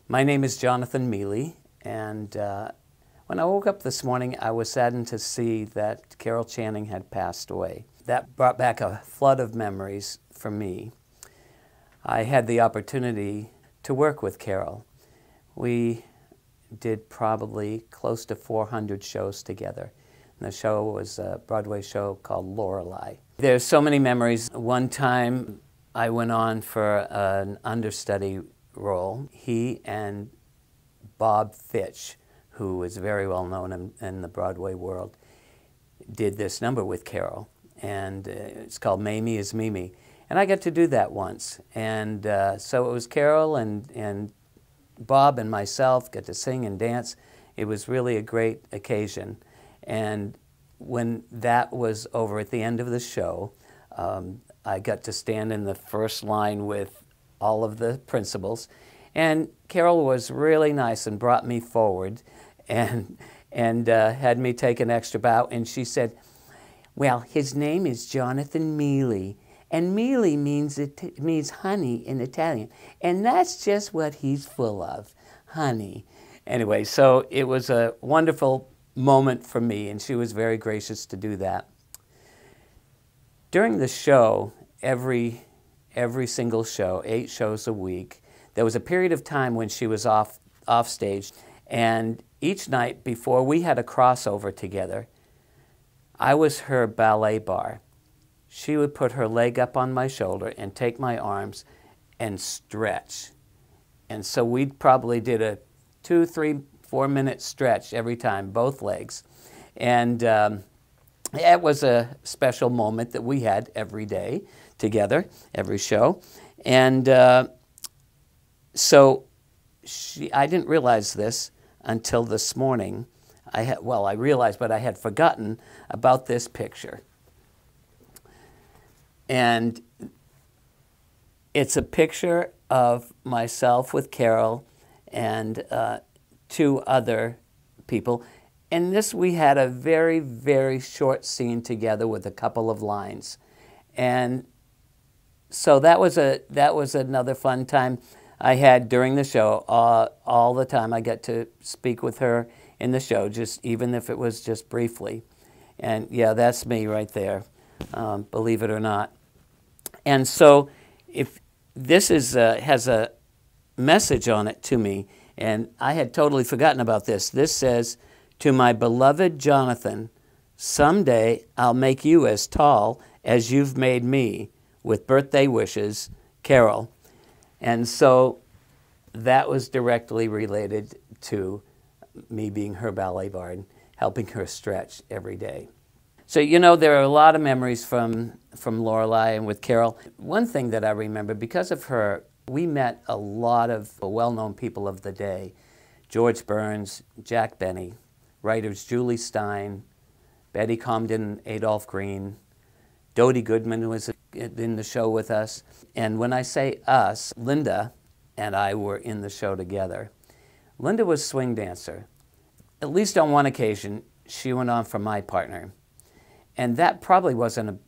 My name is Jonathan Mealy, and when I woke up this morning, I was saddened to see that Carol Channing had passed away. That brought back a flood of memories for me. I had the opportunity to work with Carol. We did probably close to 400 shows together. And the show was a Broadway show called Lorelei. There's so many memories. One time I went on for an understudy role. He and Bob Fitch, who is very well known in the Broadway world, did this number with Carol. And it's called Mamie is Mimi. And I got to do that once. And so it was Carol and Bob and myself got to sing and dance. It was really a great occasion. And when that was over at the end of the show, I got to stand in the first line with all of the principals. And Carol was really nice and brought me forward and had me take an extra bow. And she said, well, his name is Jonathan Mealy. And Mealy means honey in Italian. And that's just what he's full of, honey. Anyway, so it was a wonderful moment for me, and she was very gracious to do that. During the show, every single show, 8 shows a week, there was a period of time when she was off stage, and each night before we had a crossover together, I was her ballet bar. She would put her leg up on my shoulder and take my arms and stretch. And so we probably did a 2, 3, 4-minute stretch every time, both legs. And it was a special moment that we had every day together, every show. And so I didn't realize this until this morning. I realized, but I had forgotten about this picture. And it's a picture of myself with Carol and 2 other people. And this, we had a very, very short scene together with a couple of lines. And so that was another fun time I had during the show. All the time I got to speak with her in the show, just even if it was just briefly. And yeah, that's me right there, believe it or not. And so if this has a message on it to me, and I had totally forgotten about this. This says, to my beloved Jonathan, someday I'll make you as tall as you've made me. With birthday wishes, Carol. And so that was directly related to me being her ballet bar and helping her stretch every day. So, you know, there are a lot of memories from Lorelei and with Carol. One thing that I remember, because of her, we met a lot of well-known people of the day. George Burns, Jack Benny, writers Julie Stein, Betty Comden, Adolph Green, Dodie Goodman was in the show with us. And when I say us, Linda and I were in the show together. Linda was a swing dancer. At least on one occasion, she went on for my partner. And that probably wasn't a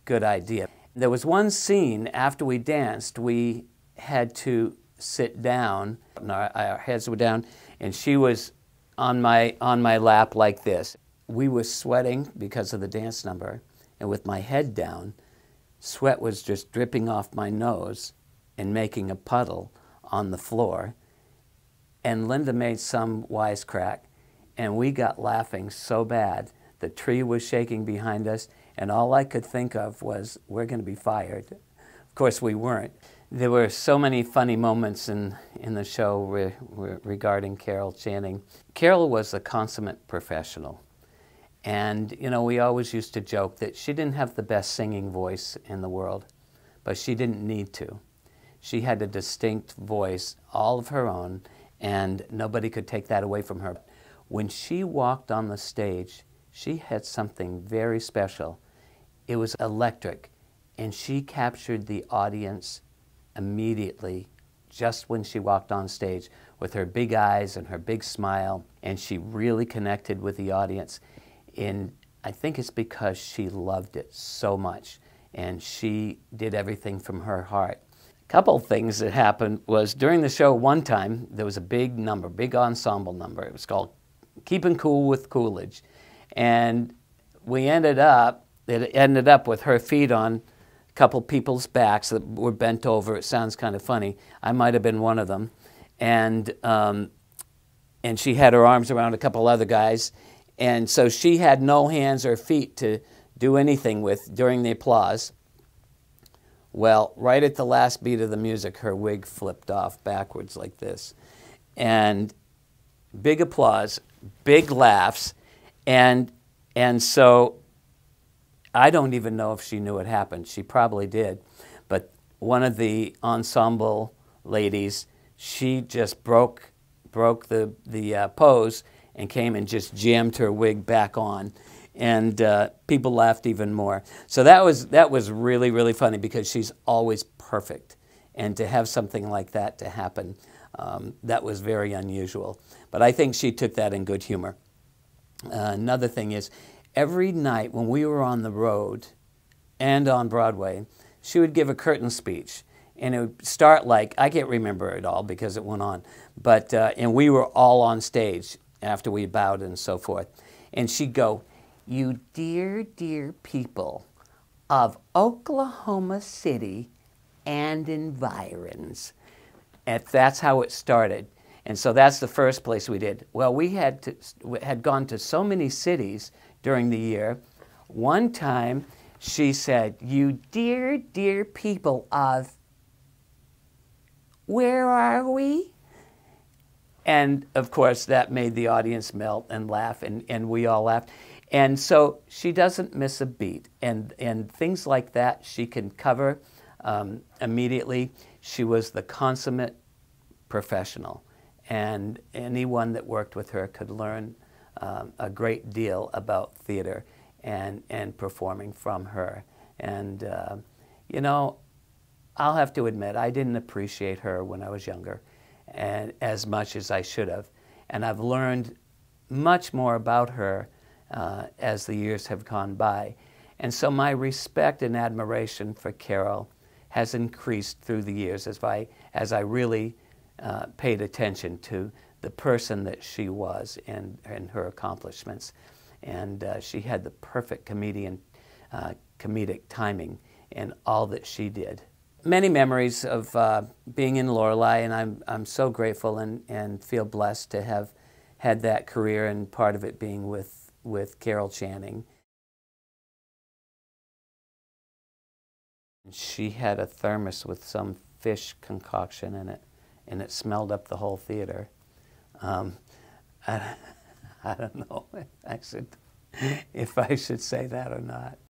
good idea. There was one scene after we danced, we had to sit down, and our heads were down, and she was on my lap like this. We were sweating because of the dance number, and with my head down, sweat was just dripping off my nose and making a puddle on the floor. And Linda made some wisecrack, and we got laughing so bad. The tree was shaking behind us, and all I could think of was, we're going to be fired. Of course, we weren't. There were so many funny moments in the show regarding Carol Channing. Carol was a consummate professional. And, you know, we always used to joke that she didn't have the best singing voice in the world, but she didn't need to. She had a distinct voice, all of her own, and nobody could take that away from her. When she walked on the stage, she had something very special. It was electric, and she captured the audience immediately just when she walked on stage with her big eyes and her big smile, and she really connected with the audience. And I think it's because she loved it so much, and she did everything from her heart. couple things that happened was during the show one time, there was a big number, big ensemble number. It was called Keeping Cool with Coolidge. And it ended up with her feet on a couple people's backs that were bent over. It sounds kind of funny. I might have been one of them. And she had her arms around a couple other guys. And so she had no hands or feet to do anything with during the applause. Well, right at the last beat of the music, her wig flipped off backwards like this. And big applause, big laughs, and so I don't even know if she knew it happened. She probably did. But one of the ensemble ladies, she just broke the pose and came and just jammed her wig back on. And people laughed even more. So that was really, really funny because she's always perfect. And to have something like that to happen, that was very unusual. But I think she took that in good humor. Another thing is, every night when we were on the road and on Broadway, she would give a curtain speech. And it would start like, I can't remember it all because it went on, but, and we were all on stage after we bowed and so forth. And she'd go, "You dear, dear people of Oklahoma City and environs." And that's how it started. And so that's the first place we did. Well, we had gone to so many cities during the year. One time she said, "You dear, dear people of," where are we? And of course that made the audience melt and laugh, and we all laughed. And so she doesn't miss a beat, and things like that she can cover immediately. She was the consummate professional, and anyone that worked with her could learn a great deal about theater and performing from her. And you know, I'll have to admit, I didn't appreciate her when I was younger and as much as I should have. And I've learned much more about her as the years have gone by. And so my respect and admiration for Carol has increased through the years as I really paid attention to the person that she was and her accomplishments. And she had the perfect comedic timing in all that she did. Many memories of being in Lorelei, and I'm so grateful and feel blessed to have had that career, and part of it being with Carol Channing. She had a thermos with some fish concoction in it, and it smelled up the whole theater. I don't know if I should say that or not.